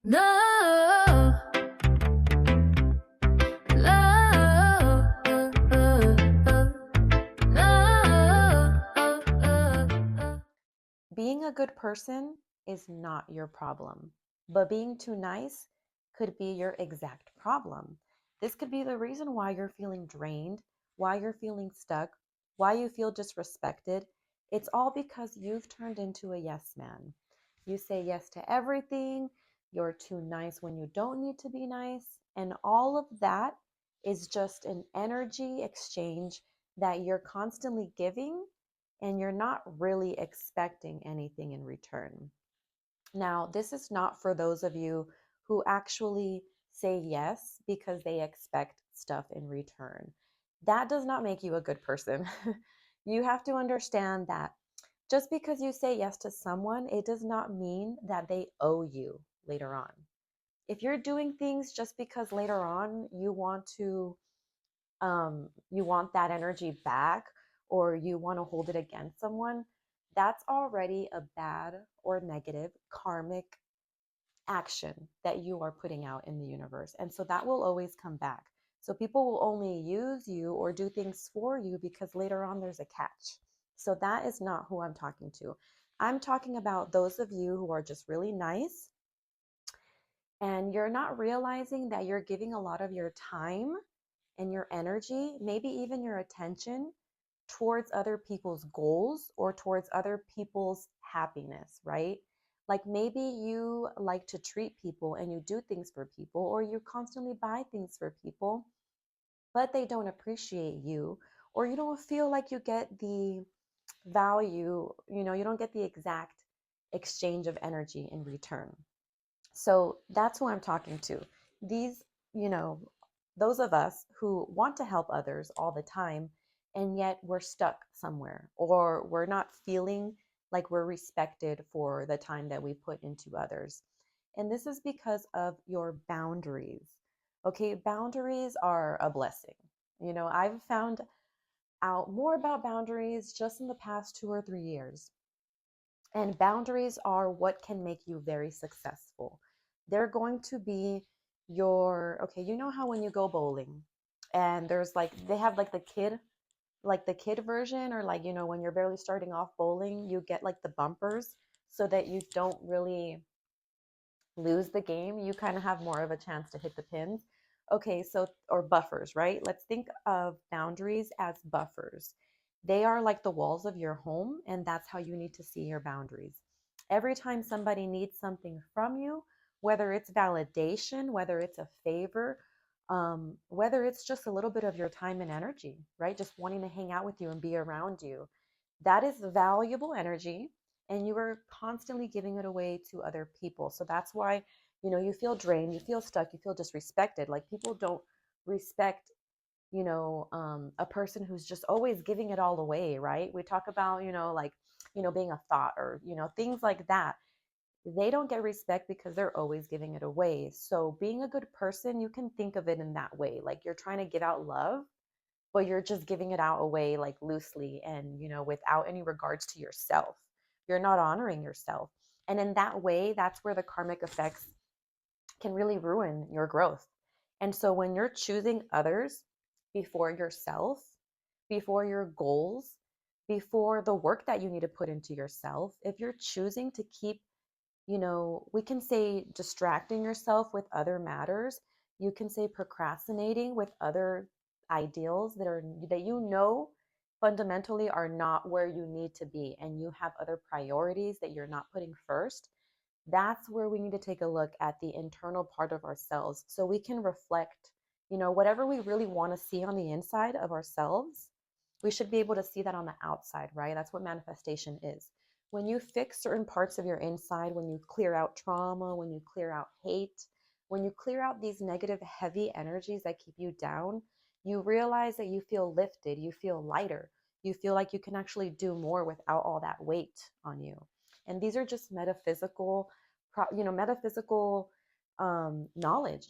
No, no, no. Being a good person is not your problem, but being too nice could be your exact problem. This could be the reason why you're feeling drained, why you're feeling stuck, why you feel disrespected. It's all because you've turned into a yes man. You say yes to everything, you're too nice when you don't need to be nice, and all of that is just an energy exchange that you're constantly giving and you're not really expecting anything in return. Now, this is not for those of you who actually say yes because they expect stuff in return. That does not make you a good person. You have to understand that just because you say yes to someone, it does not mean that they owe you later on. If you're doing things just because later on you want that energy back or you want to hold it against someone, that's already a bad or negative karmic action that you are putting out in the universe. And so that will always come back. So people will only use you or do things for you because later on there's a catch. So that is not who I'm talking to. I'm talking about those of you who are just really nice and you're not realizing that you're giving a lot of your time and your energy, maybe even your attention towards other people's goals or towards other people's happiness, right? Like maybe you like to treat people and you do things for people, or you constantly buy things for people, but they don't appreciate you, or you don't feel like you get the value, you don't get the exact exchange of energy in return. So that's who I'm talking to. These, you know, those of us who want to help others all the time, and yet we're stuck somewhere, or we're not feeling like we're respected for the time that we put into others. And this is because of your boundaries. Okay, boundaries are a blessing. I've found out more about boundaries just in the past 2 or 3 years. And boundaries are what can make you very successful. They're going to be okay, you know how when you go bowling and there's like, they have like the kid version, or like, when you're barely starting off bowling, you get like the bumpers so that you don't really lose the game. You kind of have more of a chance to hit the pins. Okay, so, or buffers, right? Let's think of boundaries as buffers. They are like the walls of your home, and that's how you need to see your boundaries. Every time somebody needs something from you, whether it's validation, whether it's a favor, whether it's just a little bit of your time and energy, right? Just wanting to hang out with you and be around you, that is valuable energy, and you are constantly giving it away to other people. So that's why, you feel drained, you feel stuck, you feel disrespected. Like people don't respect, a person who's just always giving it all away, right? We talk about, like, being a thought, or, things like that. They don't get respect because they're always giving it away. So being a good person, you can think of it in that way. Like you're trying to give out love, but you're just giving it out away like loosely, and without any regards to yourself. You're not honoring yourself, and in that way, that's where the karmic effects can really ruin your growth. And so when you're choosing others before yourself, before your goals, before the work that you need to put into yourself, if you're choosing to keep, we can say distracting yourself with other matters. You can say procrastinating with other ideals that fundamentally are not where you need to be, and you have other priorities that you're not putting first. That's where we need to take a look at the internal part of ourselves so we can reflect, whatever we really want to see on the inside of ourselves. We should be able to see that on the outside, right? That's what manifestation is. When you fix certain parts of your inside, when you clear out trauma, when you clear out hate, when you clear out these negative, heavy energies that keep you down, you realize that you feel lifted, you feel lighter, you feel like you can actually do more without all that weight on you. And these are just metaphysical knowledge,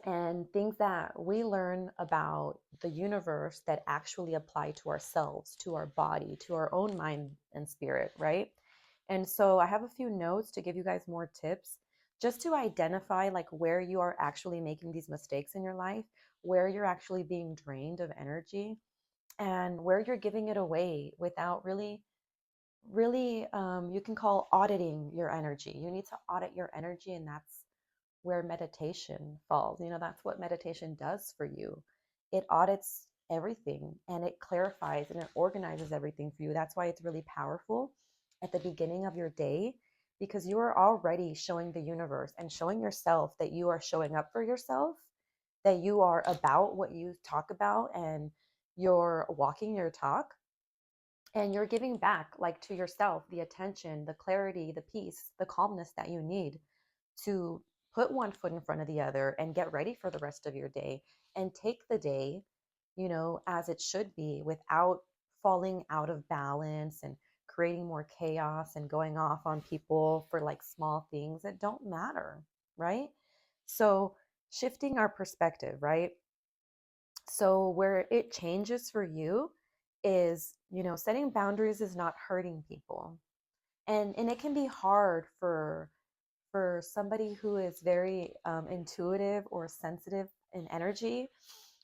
and things that we learn about the universe that actually apply to ourselves, to our body, to our own mind and spirit, right? And so I have a few notes to give you guys more tips. just to identify like where you are actually making these mistakes in your life, where you're actually being drained of energy, and where you're giving it away without really, you can call auditing your energy. You need to audit your energy, and that's where meditation falls. That's what meditation does for you. It audits everything and it clarifies and it organizes everything for you. That's why it's really powerful at the beginning of your day, because you are already showing the universe and showing yourself that you are showing up for yourself, that you are about what you talk about, and you're walking your talk, and you're giving back like to yourself the attention, the clarity, the peace, the calmness that you need to put one foot in front of the other and get ready for the rest of your day and take the day, as it should be, without falling out of balance and creating more chaos and going off on people for like small things that don't matter, right? So, shifting our perspective, right? So, where it changes for you is, setting boundaries is not hurting people. And it can be hard for somebody who is very intuitive or sensitive in energy,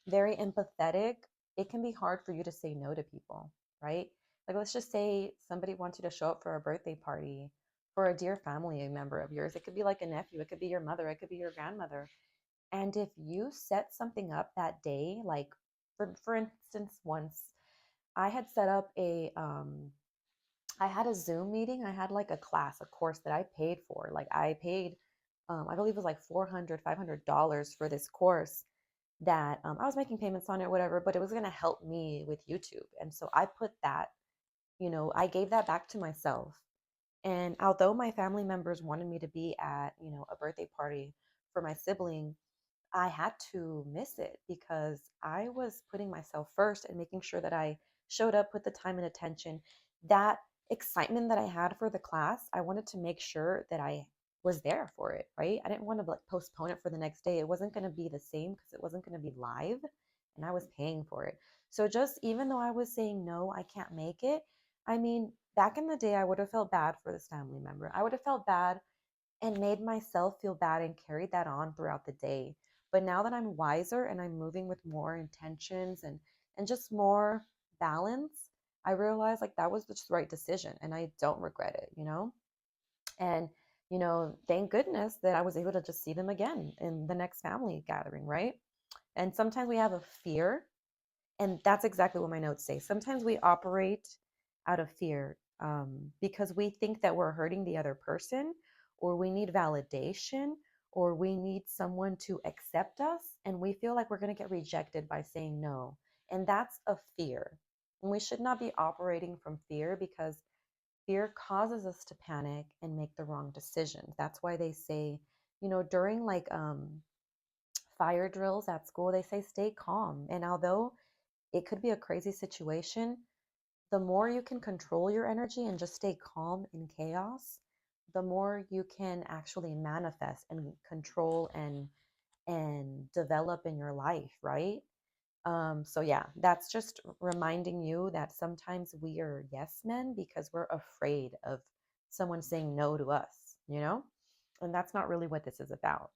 very empathetic. It can be hard for you to say no to people, right? Like, let's just say somebody wants you to show up for a birthday party for a dear family member of yours. It could be like a nephew, it could be your mother, it could be your grandmother. And if you set something up that day, like for instance, once I had set up I had a Zoom meeting. I had like a class, a course that I paid for. Like I paid, I believe it was like $400 for this course that I was making payments on it, whatever, but it was going to help me with YouTube. And so I put that, I gave that back to myself. And although my family members wanted me to be at, a birthday party for my sibling, I had to miss it because I was putting myself first and making sure that I showed up, put the time and attention. That excitement that I had for the class, I wanted to make sure that I was there for it, right? I didn't want to like postpone it for the next day. It wasn't going to be the same because it wasn't going to be live and I was paying for it. So just even though I was saying no, I can't make it. I mean, back in the day, I would have felt bad for this family member. I would have felt bad and made myself feel bad and carried that on throughout the day. But now that I'm wiser and I'm moving with more intentions and just more balance, I realize like that was the right decision and I don't regret it. And thank goodness that I was able to just see them again in the next family gathering, right? And sometimes we have a fear, and that's exactly what my notes say. Sometimes we operate out of fear, because we think that we're hurting the other person, or we need validation, or we need someone to accept us. And we feel like we're going to get rejected by saying no. And that's a fear. And we should not be operating from fear, because fear causes us to panic and make the wrong decisions. That's why they say, during like fire drills at school, they say stay calm. And although it could be a crazy situation, the more you can control your energy and just stay calm in chaos, the more you can actually manifest and control and develop in your life, right? So yeah, that's just reminding you that sometimes we are yes men because we're afraid of someone saying no to us. And that's not really what this is about.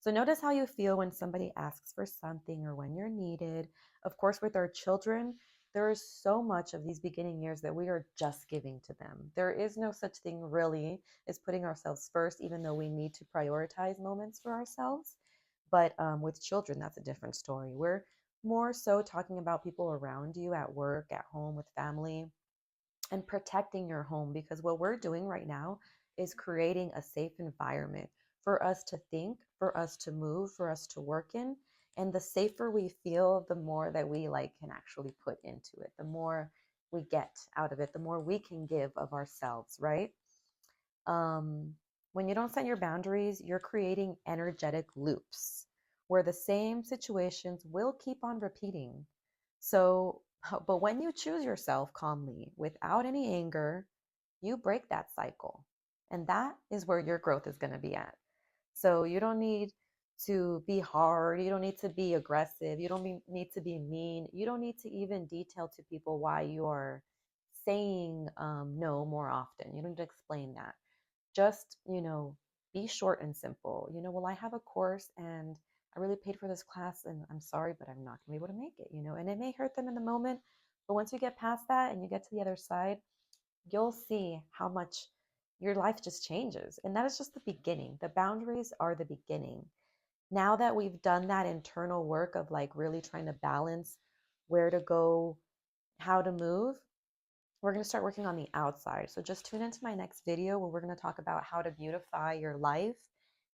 So notice how you feel when somebody asks for something or when you're needed. Of course, with our children, there is so much of these beginning years that we are just giving to them. There is no such thing really as putting ourselves first, even though we need to prioritize moments for ourselves. But with children, that's a different story. We're more so talking about people around you at work, at home, with family, and protecting your home, because what we're doing right now is creating a safe environment for us to think, for us to move, for us to work in. And the safer we feel, the more that we like can actually put into it, the more we get out of it, the more we can give of ourselves, right? um, when you don't set your boundaries, you're creating energetic loops where the same situations will keep on repeating. So, but when you choose yourself calmly without any anger, you break that cycle. And that is where your growth is going to be at. So, you don't need to be hard. You don't need to be aggressive. You don't need to be mean. You don't need to even detail to people why you are saying no more often. You don't need to explain that. Just, Be short and simple. Well, I have a course and I really paid for this class and I'm sorry, but I'm not going to be able to make it, and it may hurt them in the moment. But once you get past that and you get to the other side, you'll see how much your life just changes. And that is just the beginning. The boundaries are the beginning. Now that we've done that internal work of like really trying to balance where to go, how to move, we're going to start working on the outside. So just tune into my next video where we're going to talk about how to beautify your life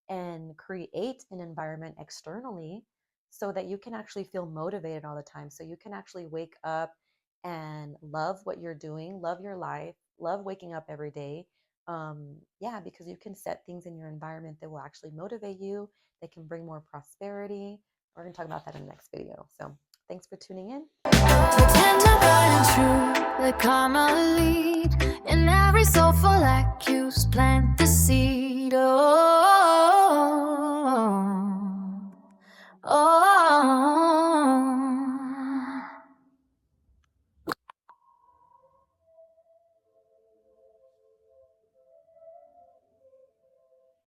and create an environment externally so that you can actually feel motivated all the time. So you can actually wake up and love what you're doing, love your life, love waking up every day. Yeah, because you can set things in your environment that will actually motivate you, that can bring more prosperity. We're going to talk about that in the next video. So thanks for tuning in. Pretend to burn true, like I'm a lead in every soulful accuse, plant the seed. Oh, oh, oh.